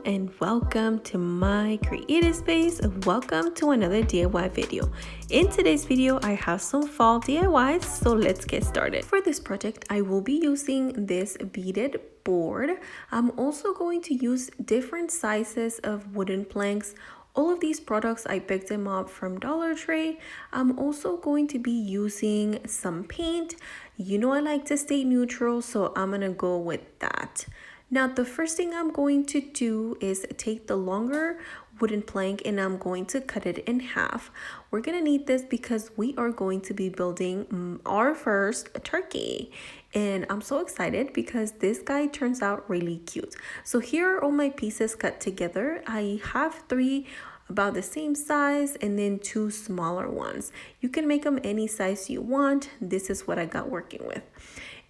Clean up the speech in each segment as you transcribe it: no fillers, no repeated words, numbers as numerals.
and welcome to my creative space. Welcome to another DIY video. In today's video, I have some fall DIYs, so let's get started. For this project, I will be using this beaded board. I'm also going to use different sizes of wooden planks. All of these products, I picked them up from Dollar Tree. I'm also going to be using some paint. You know I like to stay neutral, so I'm gonna go with that. Now, the first thing I'm going to do is take the longer wooden plank and I'm going to cut it in half. We're gonna need this because we are going to be building our first turkey. And I'm so excited because this guy turns out really cute. So here are all my pieces cut together. I have three about the same size and then two smaller ones. You can make them any size you want. This is what I got working with.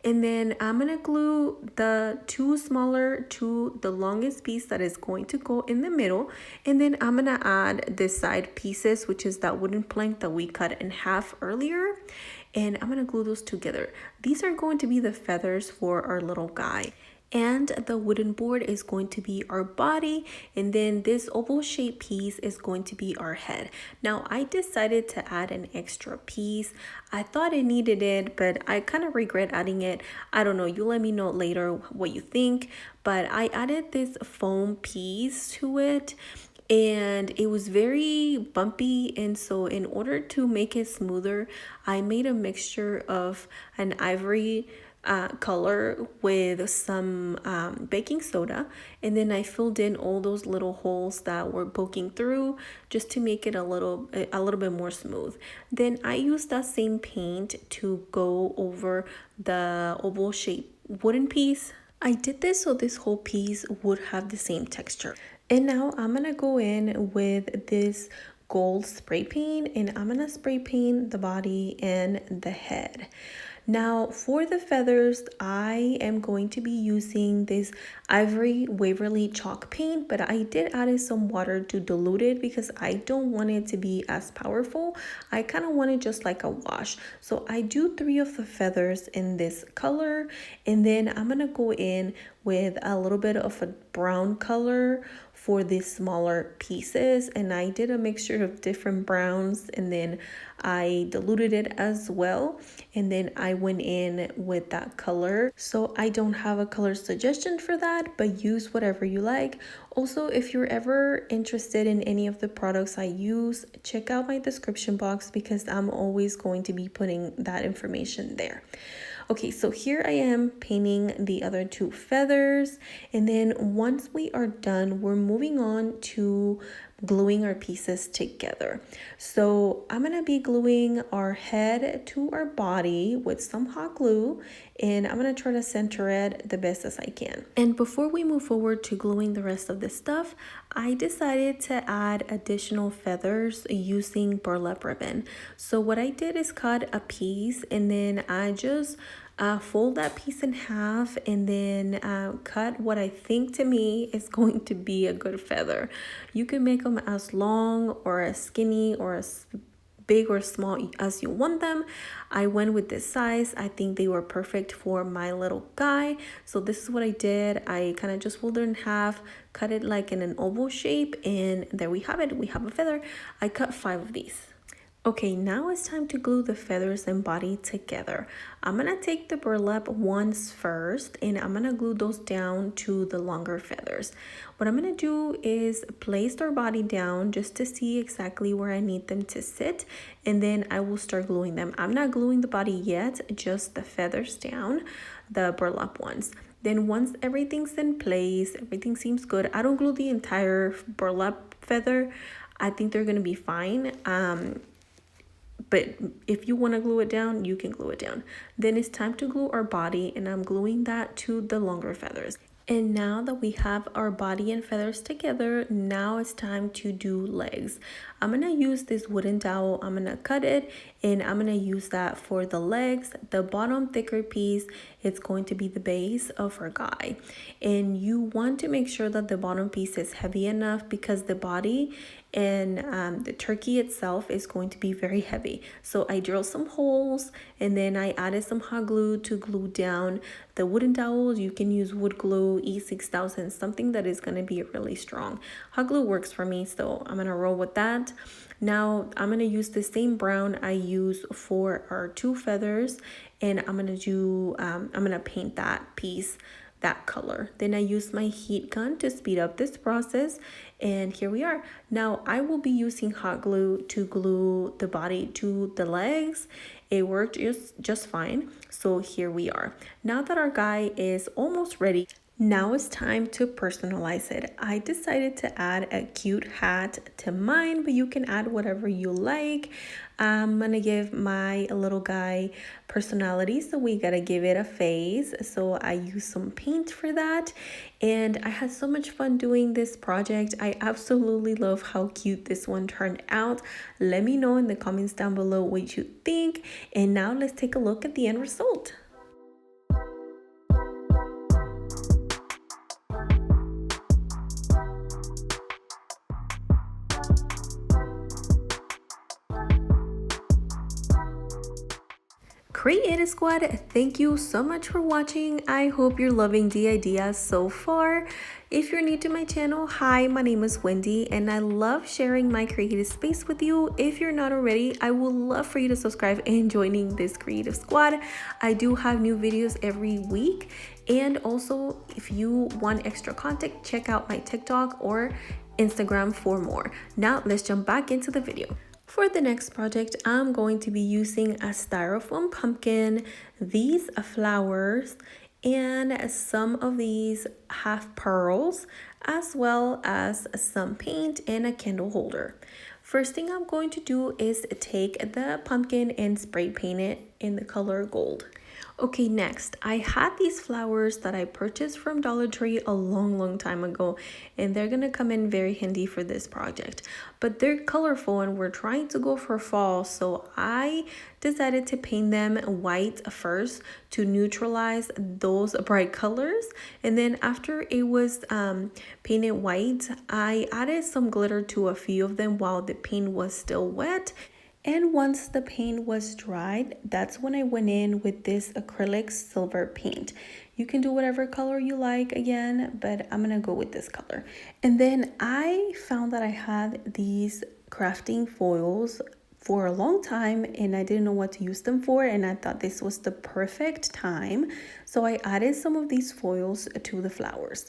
And then I'm gonna glue the two smaller to the longest piece that is going to go in the middle. And then I'm gonna add the side pieces, which is that wooden plank that we cut in half earlier. And I'm gonna glue those together. These are going to be the feathers for our little guy. And the wooden board is going to be our body, and then this oval shaped piece is going to be our head. Now I decided to add an extra piece. I thought it needed it, but I kind of regret adding it. I don't know, you let me know later what you think, but I added this foam piece to it and it was very bumpy, and so in order to make it smoother, I made a mixture of an ivory color with some baking soda, and then I filled in all those little holes that were poking through just to make it a little bit more smooth. Then I used that same paint to go over the oval shaped wooden piece. I did this so this whole piece would have the same texture. And now I'm gonna go in with this gold spray paint and I'm gonna spray paint the body and the head. Now for the feathers, I am going to be using this Ivory Waverly chalk paint, but I did add some water to dilute it because I don't want it to be as powerful. I kind of want it just like a wash. So I do 3 of the feathers in this color, and then I'm gonna go in with a little bit of a brown color for these smaller pieces, and I did a mixture of different browns and then I diluted it as well, and then I went in with that color. So I don't have a color suggestion for that, but use whatever you like. Also, if you're ever interested in any of the products I use, check out my description box because I'm always going to be putting that information there. Okay, so here I am painting the other 2 feathers, and then once we are done, we're moving on to gluing our pieces together. So I'm gonna be gluing our head to our body with some hot glue, and I'm gonna try to center it the best as I can. And before we move forward to gluing the rest of this stuff, I decided to add additional feathers using burlap ribbon. So what I did is cut a piece and then I just fold that piece in half and then cut what I think to me is going to be a good feather. You can make them as long or as skinny or as big or small as you want them. I went with this size. I think they were perfect for my little guy. So this is what I did. I kind of just folded it in half, cut it like in an oval shape, and there we have it. We have a feather. I cut 5 of these. Okay, now it's time to glue the feathers and body together. I'm gonna take the burlap ones first and I'm gonna glue those down to the longer feathers. What I'm gonna do is place their body down just to see exactly where I need them to sit, and then I will start gluing them. I'm not gluing the body yet, just the feathers down, the burlap ones. Then once everything's in place, everything seems good, I don't glue the entire burlap feather. I think they're gonna be fine. But if you want to glue it down, you can glue it down. Then it's time to glue our body, and I'm gluing that to the longer feathers. And now that we have our body and feathers together, now it's time to do legs. I'm gonna use this wooden dowel. I'm gonna cut it and I'm gonna use that for the legs. The bottom thicker piece it's going to be the base of our guy. And you want to make sure that the bottom piece is heavy enough because the body and the turkey itself is going to be very heavy. So I drilled some holes and then I added some hot glue to glue down the wooden dowels. You can use wood glue, E6000, something that is going to be really strong. Hot glue works for me, so I'm going to roll with that. Now I'm going to use the same brown I use for our two feathers, and I'm going to paint that piece that color. Then I use my heat gun to speed up this process, and here we are. Now I will be using hot glue to glue the body to the legs. It worked just fine. So here we are. Now that our guy is almost ready, now it's time to personalize it. I decided to add a cute hat to mine, but you can add whatever you like. I'm gonna give my little guy personality, so we gotta give it a face. So I used some paint for that, and I had so much fun doing this project. I absolutely love how cute this one turned out. Let me know in the comments down below what you think, and now let's take a look at the end result. Creative Squad, thank you so much for watching. I hope you're loving the idea so far. If you're new to my channel, hi, my name is Wendy and I love sharing my creative space with you. If you're not already, I would love for you to subscribe and joining this Creative Squad. I do have new videos every week, and also if you want extra content, check out my TikTok or Instagram for more. Now let's jump back into the video. For the next project, I'm going to be using a styrofoam pumpkin, these flowers, and some of these half pearls, as well as some paint and a candle holder. First thing I'm going to do is take the pumpkin and spray paint it in the color gold. Okay, next, I had these flowers that I purchased from Dollar Tree a long time ago, and they're gonna come in very handy for this project. But they're colorful and we're trying to go for fall, so I decided to paint them white first to neutralize those bright colors. And then after it was painted white, I added some glitter to a few of them while the paint was still wet. And once the paint was dried, that's when I went in with this acrylic silver paint. You can do whatever color you like again, but I'm gonna go with this color. And then I found that I had these crafting foils for a long time and I didn't know what to use them for, and I thought this was the perfect time. So I added some of these foils to the flowers.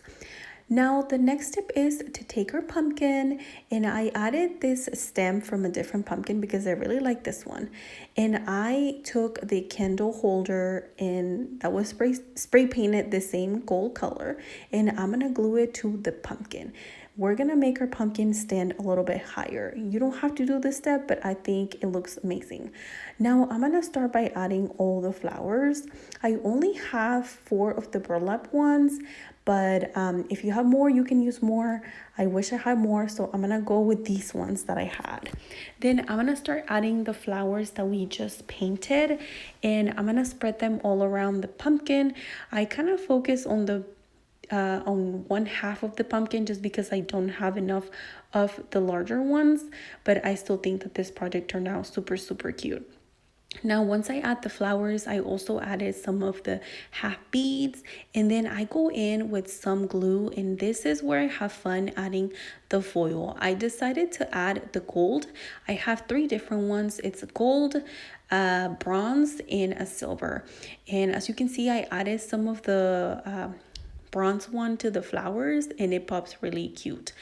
Now the next step is to take our pumpkin, and I added this stem from a different pumpkin because I really like this one. And I took the candle holder and that was spray painted the same gold color, and I'm gonna glue it to the pumpkin. We're gonna make our pumpkin stand a little bit higher. You don't have to do this step, but I think it looks amazing. Now I'm gonna start by adding all the flowers. I only have 4 of the burlap ones, but if you have more, you can use more. I wish I had more, so I'm gonna go with these ones that I had. Then I'm gonna start adding the flowers that we just painted, and I'm gonna spread them all around the pumpkin. I kind of focus on the on one half of the pumpkin just because I don't have enough of the larger ones, but I still think that this project turned out super cute. Now once I add the flowers, I also added some of the half beads, and then I go in with some glue, and this is where I have fun adding the foil. I decided to add the gold. I have 3 different ones. It's gold, bronze, and a silver. And as you can see, I added some of the bronze one to the flowers, and it pops really cute.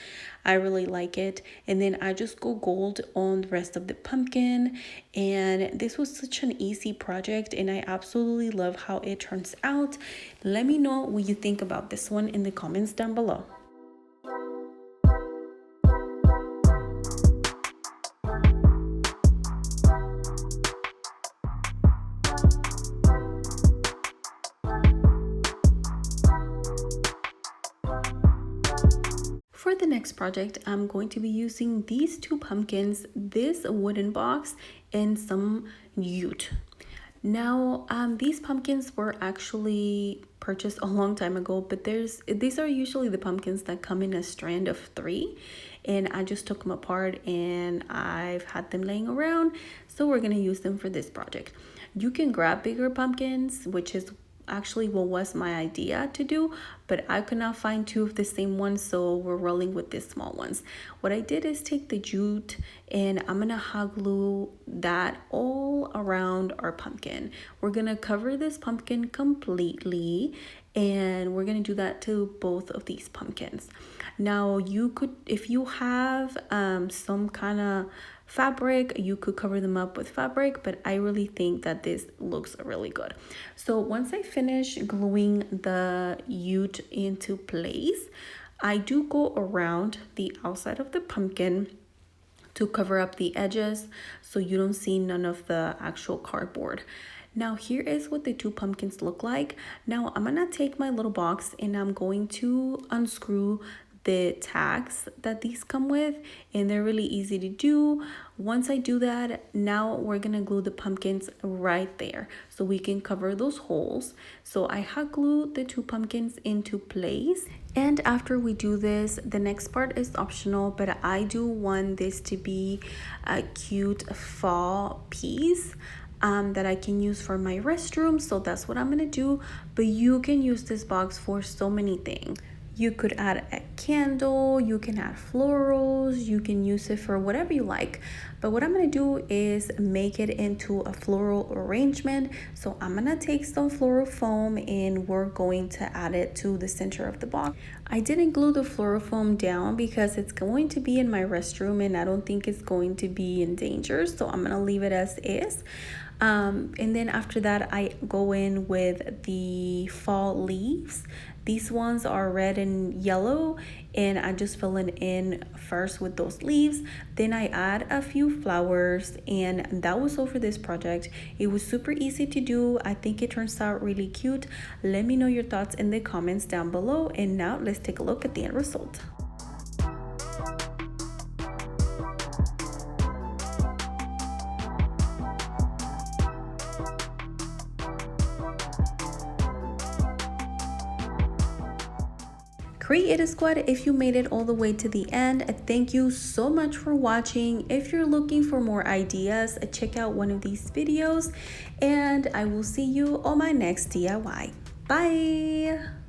I really like it. And then I just go gold on the rest of the pumpkin, and this was such an easy project and I absolutely love how it turns out. Let me know what you think about this one in the comments down below. For the next project, I'm going to be using these 2 pumpkins, this wooden box, and some jute. Now, these pumpkins were actually purchased a long time ago, but these are usually the pumpkins that come in a strand of 3, and I just took them apart and I've had them laying around, so we're gonna use them for this project. You can grab bigger pumpkins, which is actually what was my idea to do, but I could not find 2 of the same ones, so we're rolling with these small ones. What I did is take the jute and I'm gonna hot glue that all around our pumpkin. We're gonna cover this pumpkin completely, and we're gonna do that to both of these pumpkins. Now you could, if you have some kind of fabric, you could cover them up with fabric, but I really think that this looks really good. So once I finish gluing the ute into place, I do go around the outside of the pumpkin to cover up the edges so you don't see none of the actual cardboard. Now here is what the 2 pumpkins look like. Now I'm gonna take my little box and I'm going to unscrew the tags that these come with, and they're really easy to do. Once I do that, now we're gonna glue the pumpkins right there so we can cover those holes. So I hot glued the 2 pumpkins into place, and after we do this, the next part is optional, but I do want this to be a cute fall piece that I can use for my restroom, so that's what I'm gonna do. But you can use this box for so many things. You could add a candle, you can add florals, you can use it for whatever you like. But what I'm gonna do is make it into a floral arrangement. So I'm gonna take some floral foam and we're going to add it to the center of the box. I didn't glue the floral foam down because it's going to be in my restroom and I don't think it's going to be in danger. So I'm gonna leave it as is. And then after that, I go in with the fall leaves. These ones are red and yellow, and I just fill it in first with those leaves. Then I add a few flowers, and that was all for this project. It was super easy to do. I think it turns out really cute. Let me know your thoughts in the comments down below. And now let's take a look at the end result. Creative Squad, if you made it all the way to the end, thank you so much for watching. If you're looking for more ideas, check out one of these videos, and I will see you on my next DIY. Bye!